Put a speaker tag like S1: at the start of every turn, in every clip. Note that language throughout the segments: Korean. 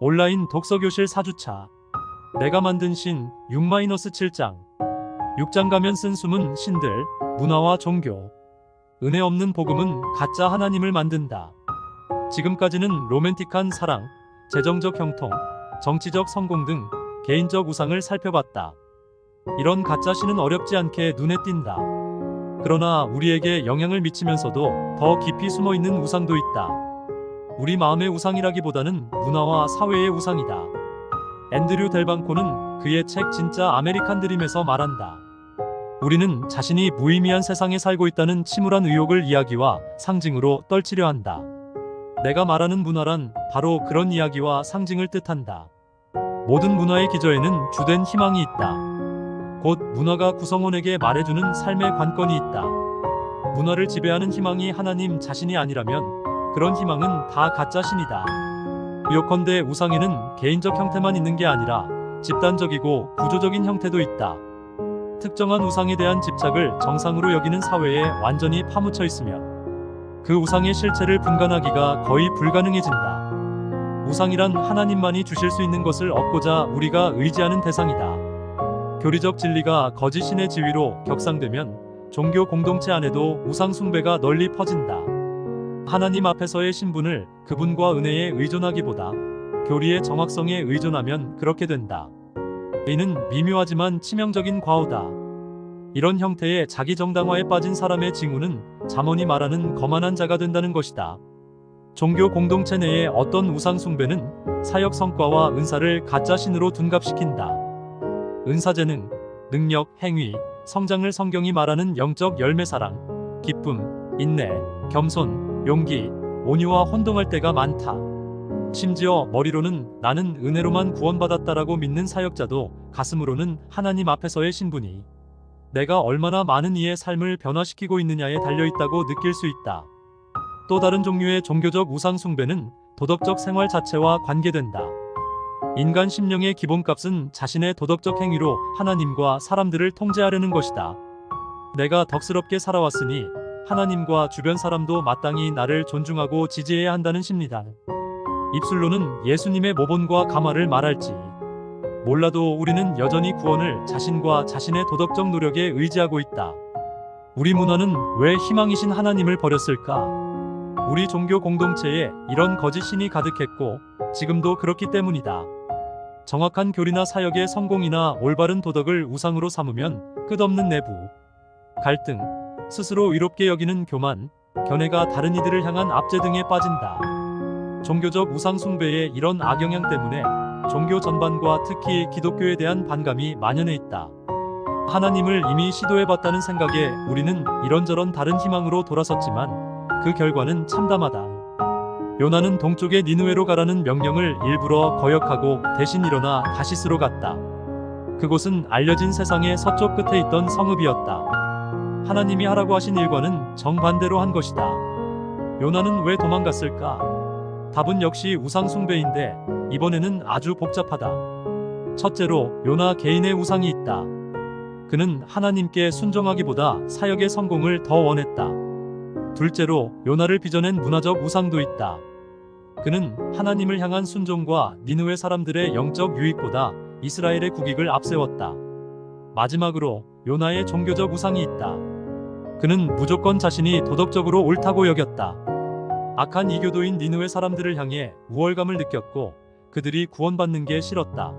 S1: 온라인 독서교실 4주차. 내가 만든 신 6-7장. 6장 가면 쓴 숨은 신들, 문화와 종교. 은혜 없는 복음은 가짜 하나님을 만든다. 지금까지는 로맨틱한 사랑, 재정적 형통, 정치적 성공 등 개인적 우상을 살펴봤다. 이런 가짜 신은 어렵지 않게 눈에 띈다. 그러나 우리에게 영향을 미치면서도 더 깊이 숨어있는 우상도 있다. 우리 마음의 우상이라기보다는 문화와 사회의 우상이다. 앤드류 델방코는 그의 책 진짜 아메리칸 드림에서 말한다. 우리는 자신이 무의미한 세상에 살고 있다는 침울한 의혹을 이야기와 상징으로 떨치려 한다. 내가 말하는 문화란 바로 그런 이야기와 상징을 뜻한다. 모든 문화의 기저에는 주된 희망이 있다. 곧 문화가 구성원에게 말해주는 삶의 관건이 있다. 문화를 지배하는 희망이 하나님 자신이 아니라면 그런 희망은 다 가짜 신이다. 요컨대 우상에는 개인적 형태만 있는 게 아니라 집단적이고 구조적인 형태도 있다. 특정한 우상에 대한 집착을 정상으로 여기는 사회에 완전히 파묻혀 있으면 그 우상의 실체를 분간하기가 거의 불가능해진다. 우상이란 하나님만이 주실 수 있는 것을 얻고자 우리가 의지하는 대상이다. 교리적 진리가 거짓 신의 지위로 격상되면 종교 공동체 안에도 우상 숭배가 널리 퍼진다. 하나님 앞에서의 신분을 그분과 은혜에 의존하기보다 교리의 정확성에 의존하면 그렇게 된다. 이는 미묘하지만 치명적인 과오다. 이런 형태의 자기 정당화에 빠진 사람의 징후는 잠언이 말하는 거만한 자가 된다는 것이다. 종교 공동체 내의 어떤 우상 숭배는 사역 성과와 은사를 가짜 신으로 둔갑시킨다. 은사 재능, 능력, 행위, 성장을 성경이 말하는 영적 열매 사랑, 기쁨, 인내, 겸손, 용기, 온유와 혼동할 때가 많다. 심지어 머리로는 나는 은혜로만 구원받았다라고 믿는 사역자도 가슴으로는 하나님 앞에서의 신분이 내가 얼마나 많은 이의 삶을 변화시키고 있느냐에 달려있다고 느낄 수 있다. 또 다른 종류의 종교적 우상 숭배는 도덕적 생활 자체와 관계된다. 인간 심령의 기본값은 자신의 도덕적 행위로 하나님과 사람들을 통제하려는 것이다. 내가 덕스럽게 살아왔으니 하나님과 주변 사람도 마땅히 나를 존중하고 지지해야 한다는 심리다. 입술로는 예수님의 모본과 가마를 말할지 몰라도 우리는 여전히 구원을 자신과 자신의 도덕적 노력에 의지하고 있다. 우리 문화는 왜 희망이신 하나님을 버렸을까? 우리 종교 공동체에 이런 거짓 신이 가득했고 지금도 그렇기 때문이다. 정확한 교리나 사역의 성공이나 올바른 도덕을 우상으로 삼으면 끝없는 내부, 갈등, 스스로 의롭게 여기는 교만, 견해가 다른 이들을 향한 압제 등에 빠진다. 종교적 우상 숭배의 이런 악영향 때문에 종교 전반과 특히 기독교에 대한 반감이 만연해 있다. 하나님을 이미 시도해봤다는 생각에 우리는 이런저런 다른 희망으로 돌아섰지만 그 결과는 참담하다. 요나는 동쪽의 니느웨로 가라는 명령을 일부러 거역하고 대신 일어나 다시스로 갔다. 그곳은 알려진 세상의 서쪽 끝에 있던 성읍이었다. 하나님이 하라고 하신 일과는 정반대로 한 것이다. 요나는 왜 도망갔을까? 답은 역시 우상 숭배인데 이번에는 아주 복잡하다. 첫째로 요나 개인의 우상이 있다. 그는 하나님께 순종하기보다 사역의 성공을 더 원했다. 둘째로 요나를 빚어낸 문화적 우상도 있다. 그는 하나님을 향한 순종과 니느웨 사람들의 영적 유익보다 이스라엘의 국익을 앞세웠다. 마지막으로 요나의 종교적 우상이 있다. 그는 무조건 자신이 도덕적으로 옳다고 여겼다. 악한 이교도인 니느웨 사람들을 향해 우월감을 느꼈고 그들이 구원받는 게 싫었다.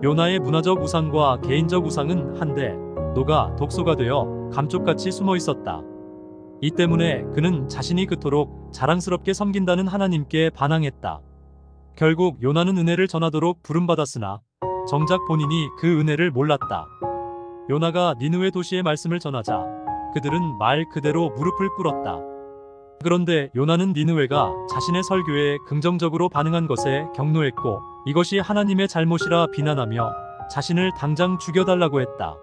S1: 요나의 문화적 우상과 개인적 우상은 한데 녹아 독소가 되어 감쪽같이 숨어 있었다. 이 때문에 그는 자신이 그토록 자랑스럽게 섬긴다는 하나님께 반항했다. 결국 요나는 은혜를 전하도록 부름받았으나 정작 본인이 그 은혜를 몰랐다. 요나가 니느웨 도시의 말씀을 전하자 그들은 말 그대로 무릎을 꿇었다. 그런데 요나는 니느웨가 자신의 설교에 긍정적으로 반응한 것에 격노했고 이것이 하나님의 잘못이라 비난하며 자신을 당장 죽여달라고 했다.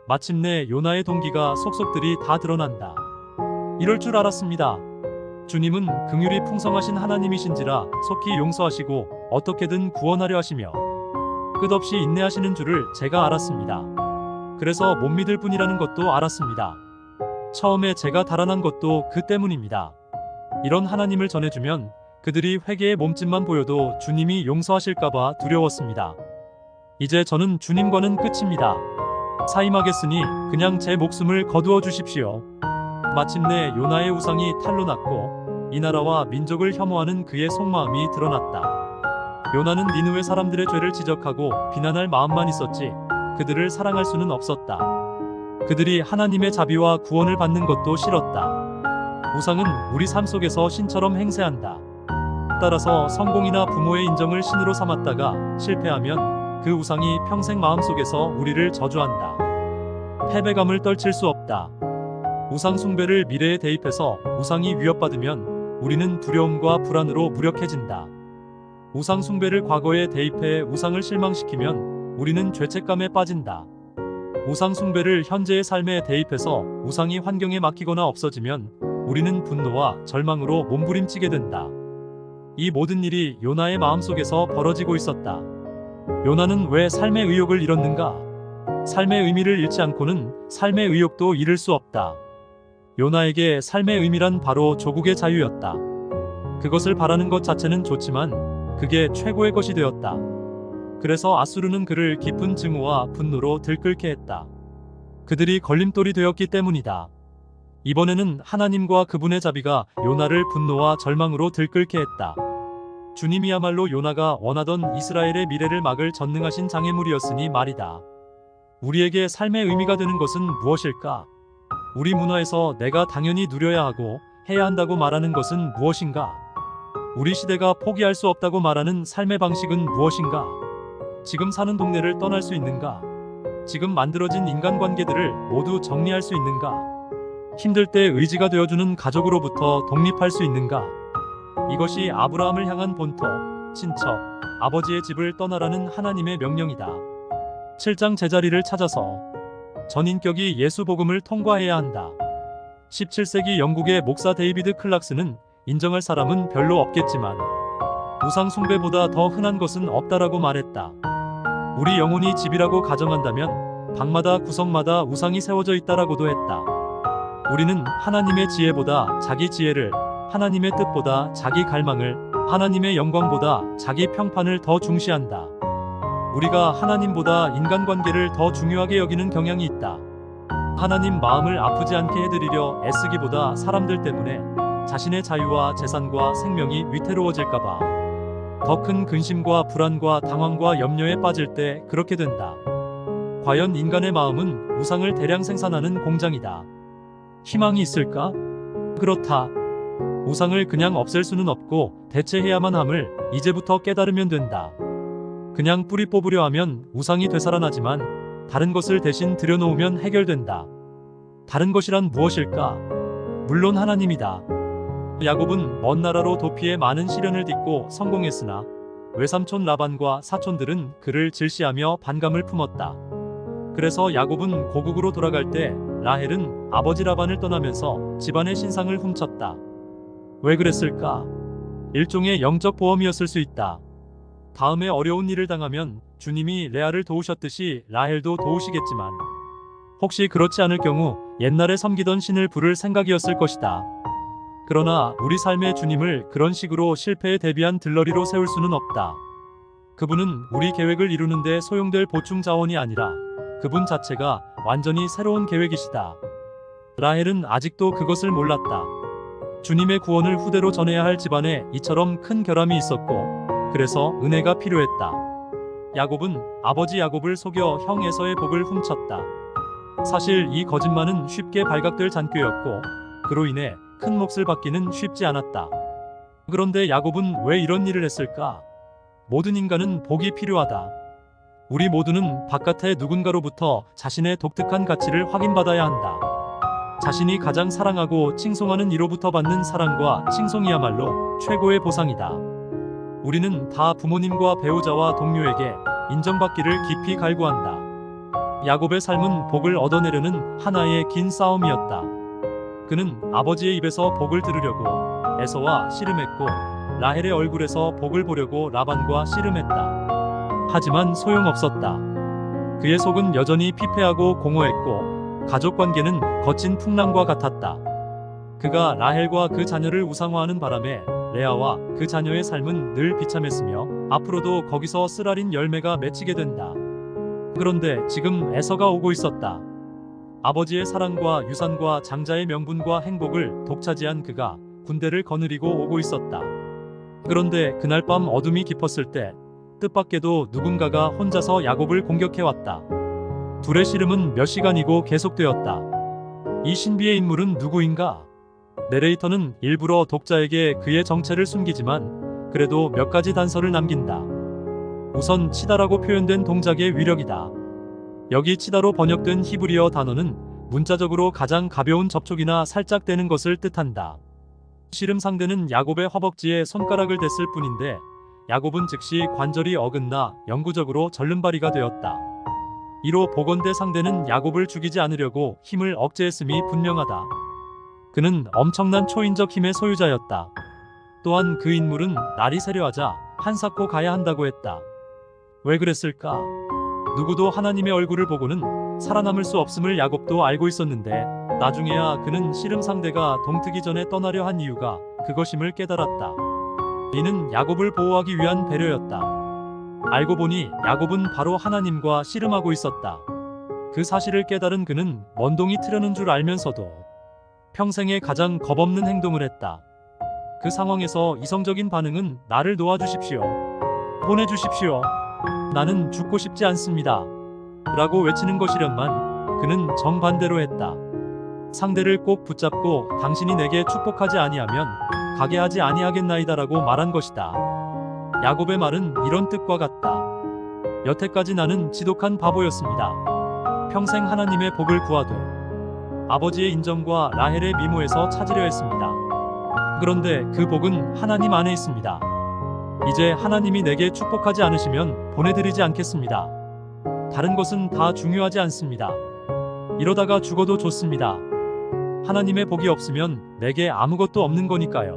S1: 마침내 요나의 동기가 속속들이 다 드러난다. 이럴 줄 알았습니다. 주님은 긍휼이 풍성하신 하나님이신지라 속히 용서하시고 어떻게든 구원하려 하시며 끝없이 인내하시는 줄을 제가 알았습니다. 그래서 못 믿을 뿐이라는 것도 알았습니다. 처음에 제가 달아난 것도 그 때문입니다. 이런 하나님을 전해주면 그들이 회개의 몸짓만 보여도 주님이 용서하실까봐 두려웠습니다. 이제 저는 주님과는 끝입니다. 사임하겠으니 그냥 제 목숨을 거두어 주십시오. 마침내 요나의 우상이 탄로 났고 이 나라와 민족을 혐오하는 그의 속마음이 드러났다. 요나는 니느웨 사람들의 죄를 지적하고 비난할 마음만 있었지 그들을 사랑할 수는 없었다. 그들이 하나님의 자비와 구원을 받는 것도 싫었다. 우상은 우리 삶 속에서 신처럼 행세한다. 따라서 성공이나 부모의 인정을 신으로 삼았다가 실패하면 그 우상이 평생 마음속에서 우리를 저주한다. 패배감을 떨칠 수 없다. 우상 숭배를 미래에 대입해서 우상이 위협받으면 우리는 두려움과 불안으로 무력해진다. 우상 숭배를 과거에 대입해 우상을 실망시키면 우리는 죄책감에 빠진다. 우상 숭배를 현재의 삶에 대입해서 우상이 환경에 막히거나 없어지면 우리는 분노와 절망으로 몸부림치게 된다. 이 모든 일이 요나의 마음속에서 벌어지고 있었다. 요나는 왜 삶의 의욕을 잃었는가? 삶의 의미를 잃지 않고는 삶의 의욕도 잃을 수 없다. 요나에게 삶의 의미란 바로 조국의 자유였다. 그것을 바라는 것 자체는 좋지만 그게 최고의 것이 되었다. 그래서 아수르는 그를 깊은 증오와 분노로 들끓게 했다. 그들이 걸림돌이 되었기 때문이다. 이번에는 하나님과 그분의 자비가 요나를 분노와 절망으로 들끓게 했다. 주님이야말로 요나가 원하던 이스라엘의 미래를 막을 전능하신 장애물이었으니 말이다. 우리에게 삶의 의미가 되는 것은 무엇일까? 우리 문화에서 내가 당연히 누려야 하고 해야 한다고 말하는 것은 무엇인가? 우리 시대가 포기할 수 없다고 말하는 삶의 방식은 무엇인가? 지금 사는 동네를 떠날 수 있는가? 지금 만들어진 인간관계들을 모두 정리할 수 있는가? 힘들 때 의지가 되어주는 가족으로부터 독립할 수 있는가? 이것이 아브라함을 향한 본토, 친척, 아버지의 집을 떠나라는 하나님의 명령이다. 7장 제자리를 찾아서 전인격이 예수 복음을 통과해야 한다. 17세기 영국의 목사 데이비드 클락스는 인정할 사람은 별로 없겠지만 우상 숭배보다 더 흔한 것은 없다라고 말했다. 우리 영혼이 집이라고 가정한다면 방마다 구석마다 우상이 세워져 있다라고도 했다. 우리는 하나님의 지혜보다 자기 지혜를, 하나님의 뜻보다 자기 갈망을, 하나님의 영광보다 자기 평판을 더 중시한다. 우리가 하나님보다 인간관계를 더 중요하게 여기는 경향이 있다. 하나님 마음을 아프지 않게 해드리려 애쓰기보다 사람들 때문에 자신의 자유와 재산과 생명이 위태로워질까봐 더 큰 근심과 불안과 당황과 염려에 빠질 때 그렇게 된다. 과연 인간의 마음은 우상을 대량 생산하는 공장이다. 희망이 있을까? 그렇다. 우상을 그냥 없앨 수는 없고 대체해야만 함을 이제부터 깨달으면 된다. 그냥 뿌리 뽑으려 하면 우상이 되살아나지만 다른 것을 대신 들여놓으면 해결된다. 다른 것이란 무엇일까? 물론 하나님이다. 야곱은 먼 나라로 도피해 많은 시련을 딛고 성공했으나 외삼촌 라반과 사촌들은 그를 질시하며 반감을 품었다. 그래서 야곱은 고국으로 돌아갈 때 라헬은 아버지 라반을 떠나면서 집안의 신상을 훔쳤다. 왜 그랬을까? 일종의 영적 보험이었을 수 있다. 다음에 어려운 일을 당하면 주님이 레아를 도우셨듯이 라헬도 도우시겠지만 혹시 그렇지 않을 경우 옛날에 섬기던 신을 부를 생각이었을 것이다. 그러나 우리 삶의 주님을 그런 식으로 실패에 대비한 들러리로 세울 수는 없다. 그분은 우리 계획을 이루는데 소용될 보충 자원이 아니라 그분 자체가 완전히 새로운 계획이시다. 라헬은 아직도 그것을 몰랐다. 주님의 구원을 후대로 전해야 할 집안에 이처럼 큰 결함이 있었고 그래서 은혜가 필요했다. 야곱은 아버지 야곱을 속여 형 에서의 복을 훔쳤다. 사실 이 거짓말은 쉽게 발각될 잔꾀였고 그로 인해 큰 몫을 받기는 쉽지 않았다. 그런데 야곱은 왜 이런 일을 했을까? 모든 인간은 복이 필요하다. 우리 모두는 바깥의 누군가로부터 자신의 독특한 가치를 확인받아야 한다. 자신이 가장 사랑하고 칭송하는 이로부터 받는 사랑과 칭송이야말로 최고의 보상이다. 우리는 다 부모님과 배우자와 동료에게 인정받기를 깊이 갈구한다. 야곱의 삶은 복을 얻어내려는 하나의 긴 싸움이었다. 그는 아버지의 입에서 복을 들으려고 에서와 씨름했고 라헬의 얼굴에서 복을 보려고 라반과 씨름했다. 하지만 소용없었다. 그의 속은 여전히 피폐하고 공허했고 가족 관계는 거친 풍랑과 같았다. 그가 라헬과 그 자녀를 우상화하는 바람에 레아와 그 자녀의 삶은 늘 비참했으며 앞으로도 거기서 쓰라린 열매가 맺히게 된다. 그런데 지금 에서가 오고 있었다. 아버지의 사랑과 유산과 장자의 명분과 행복을 독차지한 그가 군대를 거느리고 오고 있었다. 그런데 그날 밤 어둠이 깊었을 때 뜻밖에도 누군가가 혼자서 야곱을 공격해왔다. 둘의 씨름은 몇 시간이고 계속되었다. 이 신비의 인물은 누구인가? 내레이터는 일부러 독자에게 그의 정체를 숨기지만 그래도 몇 가지 단서를 남긴다. 우선 치다라고 표현된 동작의 위력이다. 여기 치다로 번역된 히브리어 단어는 문자적으로 가장 가벼운 접촉이나 살짝 대는 것을 뜻한다. 씨름 상대는 야곱의 허벅지에 손가락을 댔을 뿐인데 야곱은 즉시 관절이 어긋나 영구적으로 절름발이가 되었다. 이로 보건대 상대는 야곱을 죽이지 않으려고 힘을 억제했음이 분명하다. 그는 엄청난 초인적 힘의 소유자였다. 또한 그 인물은 날이 새려하자 한사코 가야 한다고 했다. 왜 그랬을까? 누구도 하나님의 얼굴을 보고는 살아남을 수 없음을 야곱도 알고 있었는데 나중에야 그는 씨름 상대가 동트기 전에 떠나려 한 이유가 그것임을 깨달았다. 이는 야곱을 보호하기 위한 배려였다. 알고 보니 야곱은 바로 하나님과 씨름하고 있었다. 그 사실을 깨달은 그는 먼동이 트려는 줄 알면서도 평생에 가장 겁없는 행동을 했다. 그 상황에서 이성적인 반응은 나를 도와주십시오. 보내주십시오. 나는 죽고 싶지 않습니다. 라고 외치는 것이련만 그는 정반대로 했다. 상대를 꼭 붙잡고 당신이 내게 축복하지 아니하면 가게 하지 아니하겠나이다라고 말한 것이다. 야곱의 말은 이런 뜻과 같다. 여태까지 나는 지독한 바보였습니다. 평생 하나님의 복을 구하도 아버지의 인정과 라헬의 미모에서 찾으려 했습니다. 그런데 그 복은 하나님 안에 있습니다. 이제 하나님이 내게 축복하지 않으시면 보내드리지 않겠습니다. 다른 것은 다 중요하지 않습니다. 이러다가 죽어도 좋습니다. 하나님의 복이 없으면 내게 아무것도 없는 거니까요.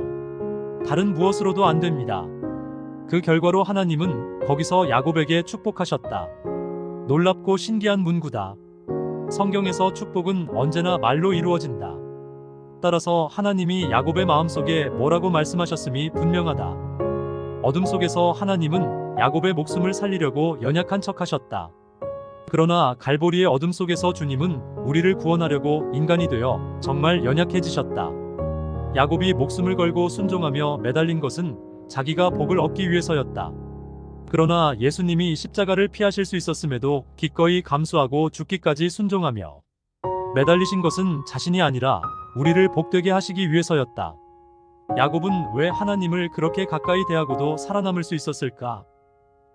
S1: 다른 무엇으로도 안 됩니다. 그 결과로 하나님은 거기서 야곱에게 축복하셨다. 놀랍고 신기한 문구다. 성경에서 축복은 언제나 말로 이루어진다. 따라서 하나님이 야곱의 마음속에 뭐라고 말씀하셨음이 분명하다. 어둠 속에서 하나님은 야곱의 목숨을 살리려고 연약한 척하셨다. 그러나 갈보리의 어둠 속에서 주님은 우리를 구원하려고 인간이 되어 정말 연약해지셨다. 야곱이 목숨을 걸고 순종하며 매달린 것은 자기가 복을 얻기 위해서였다. 그러나 예수님이 십자가를 피하실 수 있었음에도 기꺼이 감수하고 죽기까지 순종하며 매달리신 것은 자신이 아니라 우리를 복되게 하시기 위해서였다. 야곱은 왜 하나님을 그렇게 가까이 대하고도 살아남을 수 있었을까?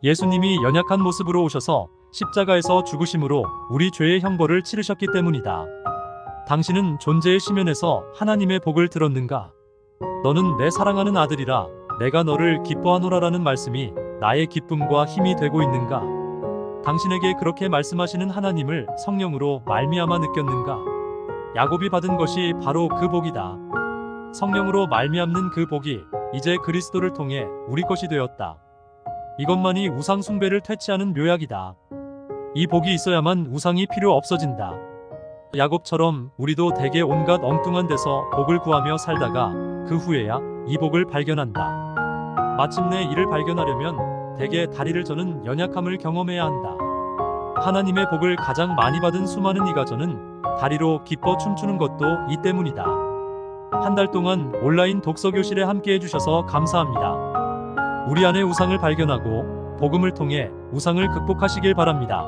S1: 예수님이 연약한 모습으로 오셔서 십자가에서 죽으심으로 우리 죄의 형벌을 치르셨기 때문이다. 당신은 존재의 시면에서 하나님의 복을 들었는가? 너는 내 사랑하는 아들이라 내가 너를 기뻐하노라라는 말씀이 나의 기쁨과 힘이 되고 있는가? 당신에게 그렇게 말씀하시는 하나님을 성령으로 말미암아 느꼈는가? 야곱이 받은 것이 바로 그 복이다. 성령으로 말미암는 그 복이 이제 그리스도를 통해 우리 것이 되었다. 이것만이 우상 숭배를 퇴치하는 묘약이다. 이 복이 있어야만 우상이 필요 없어진다. 야곱처럼 우리도 대개 온갖 엉뚱한 데서 복을 구하며 살다가 그 후에야 이 복을 발견한다. 마침내 이를 발견하려면 대개 다리를 저는 연약함을 경험해야 한다. 하나님의 복을 가장 많이 받은 수많은 이가저는 다리로 기뻐 춤추는 것도 이 때문이다. 한 달 동안 온라인 독서교실에 함께 해주셔서 감사합니다. 우리 안의 우상을 발견하고 복음을 통해 우상을 극복하시길 바랍니다.